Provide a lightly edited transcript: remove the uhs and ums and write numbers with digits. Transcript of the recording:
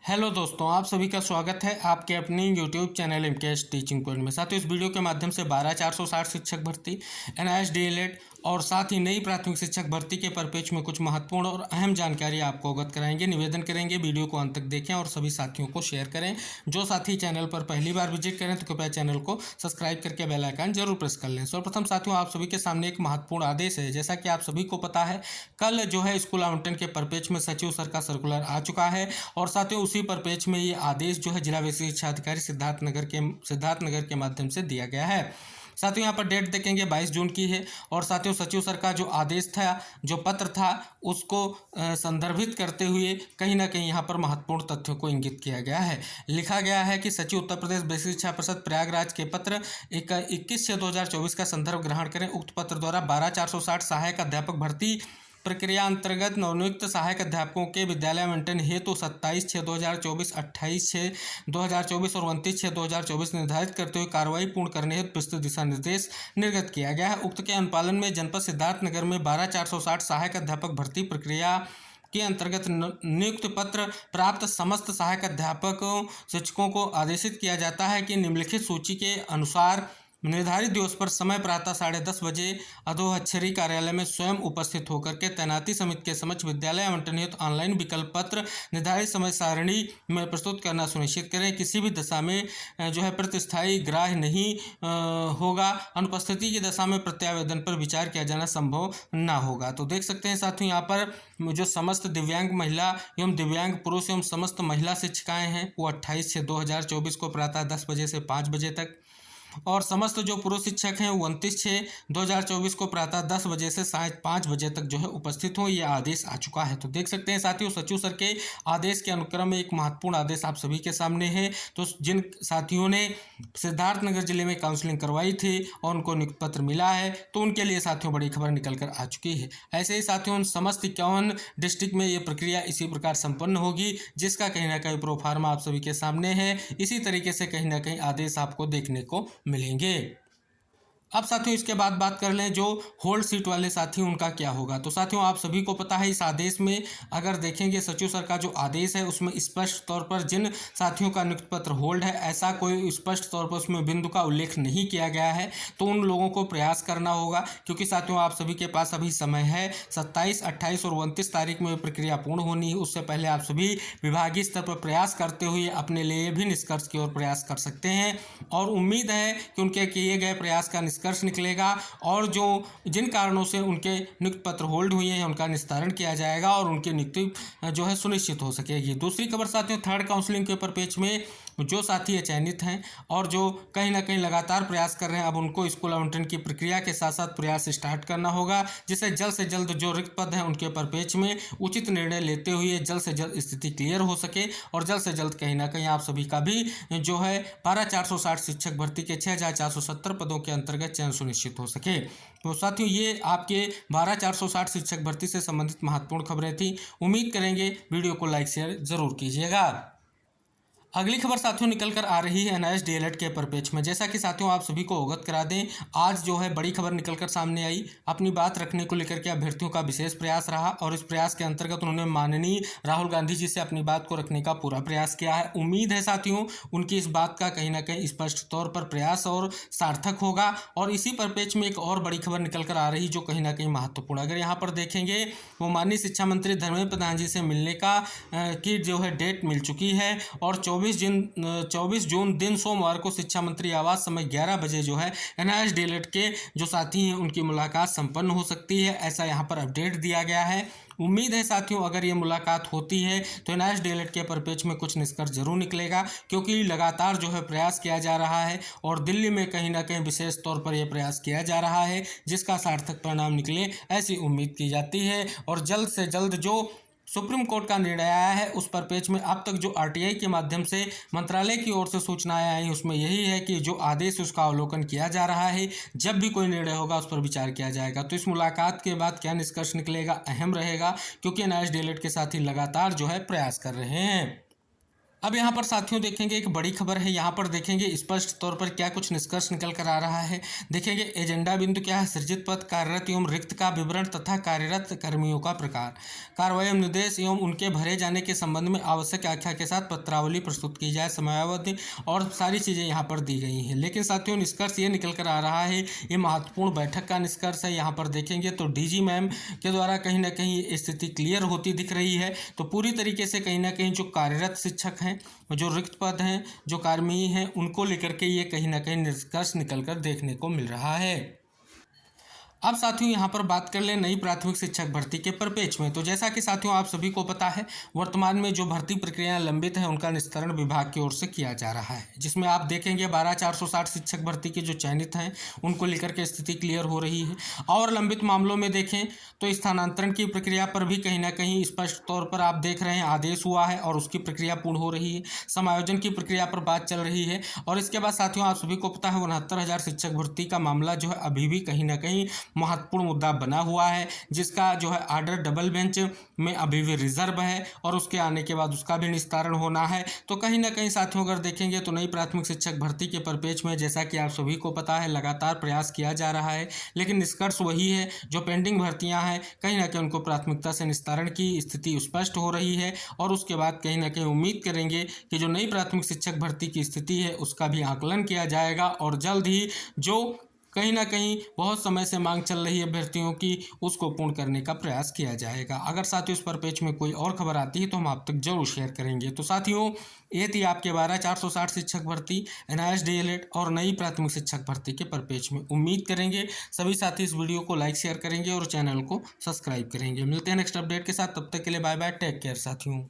Hello दोस्तों, आप सभी का स्वागत है आपके अपनी YouTube channel MKS teaching point में। साथ ही इस वीडियो के माध्यम से 12,460 शिक्षक भर्ती, एनआईएस डीएलएड और साथ ही नई प्राथमिक शिक्षक भर्ती के परिप्रेक्ष्य में कुछ महत्वपूर्ण और अहम जानकारी आपको अवगत कराएंगे। निवेदन करेंगे वीडियो को अंत तक देखें और सभी साथियों को शेयर करें। जो साथी चैनल पर पहली बार विजिट करें तो कृपया चैनल को सब्सक्राइब करके बेल आइकन जरूर प्रेस कर लें। सर्वप्रथम साथियों, आप सभी के सामने एक महत्वपूर्ण आदेश है। जैसा कि आप सभी को पता है, कल जो है स्कूल आवंटन के परिप्रेक्ष्य में सचिव सर का सर्कुलर आ चुका है और साथियों उसी परिप्रेक्ष्य में ये आदेश जो है जिला विशेष शिक्षा अधिकारी सिद्धार्थनगर के माध्यम से दिया गया है। साथियों यहाँ पर डेट देखेंगे 22 जून की है और साथियों सचिव सर का जो आदेश था, जो पत्र था, उसको संदर्भित करते हुए कहीं ना कहीं यहाँ पर महत्वपूर्ण तथ्यों को इंगित किया गया है। लिखा गया है कि सचिव उत्तर प्रदेश बेसिक शिक्षा परिषद प्रयागराज के पत्र 21/6/2024 का संदर्भ ग्रहण करें। उक्त पत्र द्वारा 12,460 सहायक अध्यापक भर्ती प्रक्रिया अंतर्गत नवनियुक्त सहायक अध्यापकों के विद्यालय आवंटन हेतु 27/6/2024, 28/6/2024 और 29/6/2024 निर्धारित करते हुए कार्रवाई पूर्ण करने हेतु विस्तृत दिशा निर्देश निर्गत किया गया है। उक्त के अनुपालन में जनपद सिद्धार्थनगर में 12,460 सहायक अध्यापक भर्ती प्रक्रिया के अंतर्गत नियुक्त पत्र प्राप्त समस्त सहायक अध्यापकों शिक्षकों को आदेशित किया जाता है कि निम्नलिखित सूची के अनुसार निर्धारित दिवस पर समय प्रातः 10:30 बजे अधोक्षरी कार्यालय में स्वयं उपस्थित होकर के तैनाती समिति के समक्ष विद्यालय आवंटन हेतु ऑनलाइन विकल्प पत्र निर्धारित समय सारणी में प्रस्तुत करना सुनिश्चित करें। किसी भी दशा में जो है प्रतिस्थायी ग्राह्य नहीं होगा। अनुपस्थिति की दशा में प्रत्यावेदन पर विचार किया जाना संभव ना होगा। तो देख सकते हैं साथियों, यहाँ पर जो समस्त दिव्यांग महिला एवं दिव्यांग पुरुष एवं समस्त महिला शिक्षिकाएँ हैं वो 28/6/2024 को प्रातः 10 बजे से 5 बजे तक और समस्त जो पुरुष शिक्षक हैं वो 29/6/2024 को प्रातः 10 बजे से 5:30 बजे तक जो है उपस्थित हो। ये आदेश आ चुका है। तो देख सकते हैं साथियों, सचिव सर के आदेश के अनुक्रम में एक महत्वपूर्ण आदेश आप सभी के सामने है। तो जिन साथियों ने सिद्धार्थनगर जिले में काउंसलिंग करवाई थी और उनको नियुक्ति पत्र मिला है, तो उनके लिए साथियों बड़ी खबर निकल कर आ चुकी है। ऐसे ही साथियों समस्त 51 डिस्ट्रिक्ट में ये प्रक्रिया इसी प्रकार संपन्न होगी, जिसका कहीं ना कहीं प्रोफार्मा आप सभी के सामने है। इसी तरीके से कहीं ना कहीं आदेश आपको देखने को मिलेंगे। अब साथियों इसके बाद बात कर लें जो होल्ड सीट वाले साथी उनका क्या होगा। तो साथियों आप सभी को पता है, इस आदेश में अगर देखेंगे सचिव सर का जो आदेश है उसमें स्पष्ट तौर पर जिन साथियों का नियुक्ति पत्र होल्ड है, ऐसा कोई स्पष्ट तौर पर उसमें बिंदु का उल्लेख नहीं किया गया है। तो उन लोगों को प्रयास करना होगा, क्योंकि साथियों आप सभी के पास अभी समय है 27, 28 और 29 तारीख में प्रक्रिया पूर्ण होनी है। उससे पहले आप सभी विभागीय स्तर पर प्रयास करते हुए अपने लिए भी निष्कर्ष की ओर प्रयास कर सकते हैं और उम्मीद है कि उनके किए गए प्रयास का निष्कर्ष निकलेगा और जो जिन कारणों से उनके नियुक्ति पत्र होल्ड हुए हैं उनका निस्तारण किया जाएगा और उनकी नियुक्ति जो है सुनिश्चित हो सकेगी। दूसरी खबर साथियों, थर्ड काउंसलिंग के परिप्रेक्ष्य में जो साथी चयनित हैं और जो कहीं ना कहीं लगातार प्रयास कर रहे हैं, अब उनको स्कूल आवंटन की प्रक्रिया के साथ साथ प्रयास स्टार्ट करना होगा, जिससे जल्द से जल्द जो रिक्त पद हैं उनके परिप्रेक्ष्य में उचित निर्णय लेते हुए जल्द से जल्द स्थिति क्लियर हो सके और जल्द से जल्द कहीं ना कहीं आप सभी का भी जो है 12,460 शिक्षक भर्ती के 6,470 पदों के अंतर्गत चयन सुनिश्चित हो सके। तो साथियों ये आपके 12,460 शिक्षक भर्ती से संबंधित महत्वपूर्ण खबरें थी। उम्मीद करेंगे वीडियो को लाइक शेयर जरूर कीजिएगा। अगली खबर साथियों निकल कर आ रही है एनआईएस डीएलएड के परिप्रेक्ष्य में। जैसा कि साथियों आप सभी को अवगत करा दें, आज जो है बड़ी खबर निकल कर सामने आई। अपनी बात रखने को लेकर के अभ्यर्थियों का विशेष प्रयास रहा और इस प्रयास के अंतर्गत उन्होंने माननीय राहुल गांधी जी से अपनी बात को रखने का पूरा प्रयास किया है। उम्मीद है साथियों उनकी इस बात का कहीं ना कहीं स्पष्ट तौर पर प्रयास और सार्थक होगा। और इसी परिप्रेक्ष्य में एक और बड़ी खबर निकल कर आ रही जो कहीं ना कहीं महत्वपूर्ण, अगर यहाँ पर देखेंगे वो माननीय शिक्षा मंत्री धर्मेंद्र प्रधान जी से मिलने की जो है डेट मिल चुकी है और 24 जून दिन सोमवार को शिक्षा मंत्री आवास समय 11 बजे जो है एनआईएस डीएलएड के जो साथी हैं उनकी मुलाकात संपन्न हो सकती है, ऐसा यहाँ पर अपडेट दिया गया है। उम्मीद है साथियों अगर ये मुलाकात होती है तो एनआईएस डीएलएड के परिप्रेक्ष्य में कुछ निष्कर्ष जरूर निकलेगा, क्योंकि लगातार जो है प्रयास किया जा रहा है और दिल्ली में कहीं ना कहीं विशेष तौर पर यह प्रयास किया जा रहा है, जिसका सार्थक परिणाम निकले ऐसी उम्मीद की जाती है। और जल्द से जल्द जो सुप्रीम कोर्ट का निर्णय आया है उस परिप्रेक्ष्य में अब तक जो आरटीआई के माध्यम से मंत्रालय की ओर से सूचनाएं आई उसमें यही है कि जो आदेश उसका अवलोकन किया जा रहा है, जब भी कोई निर्णय होगा उस पर विचार किया जाएगा। तो इस मुलाकात के बाद क्या निष्कर्ष निकलेगा अहम रहेगा, क्योंकि एनआईएस डीएलएड के साथी लगातार जो है प्रयास कर रहे हैं। अब यहाँ पर साथियों देखेंगे एक बड़ी खबर है। यहाँ पर देखेंगे स्पष्ट तौर पर क्या कुछ निष्कर्ष निकल कर आ रहा है। देखेंगे एजेंडा बिंदु क्या है, सृजित पद, कार्यरत एवं रिक्त का विवरण तथा कार्यरत कर्मियों का प्रकार, कार्रवाई एवं निर्देश एवं उनके भरे जाने के संबंध में आवश्यक आख्या के साथ पत्रावली प्रस्तुत की जाए, समयावधि और सारी चीज़ें यहाँ पर दी गई हैं। लेकिन साथियों निष्कर्ष ये निकल कर आ रहा है, ये महत्वपूर्ण बैठक का निष्कर्ष है। यहाँ पर देखेंगे तो डीजी मैम के द्वारा कहीं ना कहीं स्थिति क्लियर होती दिख रही है। तो पूरी तरीके से कहीं ना कहीं जो कार्यरत शिक्षक हैं, जो रिक्त पद हैं, जो कार्मिक हैं, उनको लेकर के ये कहीं ना कहीं निष्कर्ष निकलकर देखने को मिल रहा है। अब साथियों यहाँ पर बात कर लें नई प्राथमिक शिक्षक भर्ती के परिप्रेक्ष्य में। तो जैसा कि साथियों आप सभी को पता है, वर्तमान में जो भर्ती प्रक्रियाएं लंबित हैं उनका निस्तारण विभाग की ओर से किया जा रहा है, जिसमें आप देखेंगे 12,460 शिक्षक भर्ती के जो चयनित हैं उनको लेकर के स्थिति क्लियर हो रही है। और लंबित मामलों में देखें तो स्थानांतरण की प्रक्रिया पर भी कहीं ना कहीं स्पष्ट तौर पर आप देख रहे हैं आदेश हुआ है और उसकी प्रक्रिया पूर्ण हो रही है। समायोजन की प्रक्रिया पर बात चल रही है। और इसके बाद साथियों आप सभी को पता है 69,000 शिक्षक भर्ती का मामला जो है अभी भी कहीं ना कहीं महत्वपूर्ण मुद्दा बना हुआ है, जिसका जो है आर्डर डबल बेंच में अभी भी रिजर्व है और उसके आने के बाद उसका भी निस्तारण होना है। तो कहीं ना कहीं साथियों अगर देखेंगे तो नई प्राथमिक शिक्षक भर्ती के परिप्रेक्ष्य में जैसा कि आप सभी को पता है लगातार प्रयास किया जा रहा है, लेकिन निष्कर्ष वही है, जो पेंडिंग भर्तियां हैं कहीं ना कहीं उनको प्राथमिकता से निस्तारण की स्थिति स्पष्ट हो रही है। और उसके बाद कहीं ना कहीं उम्मीद करेंगे कि जो नई प्राथमिक शिक्षक भर्ती की स्थिति है उसका भी आकलन किया जाएगा और जल्द ही जो कहीं ना कहीं बहुत समय से मांग चल रही है अभ्यर्थियों की उसको पूर्ण करने का प्रयास किया जाएगा। अगर साथियों इस परिप्रेक्ष्य में कोई और खबर आती है तो हम आप तक जरूर शेयर करेंगे। तो साथियों ये थी आपके 12,460 शिक्षक भर्ती, NIST DLED और नई प्राथमिक शिक्षक भर्ती के परिप्रेक्ष्य में। उम्मीद करेंगे सभी साथी इस वीडियो को लाइक शेयर करेंगे और चैनल को सब्सक्राइब करेंगे। मिलते हैं नेक्स्ट अपडेट के साथ, तब तक के लिए बाय बाय, टेक केयर साथियों।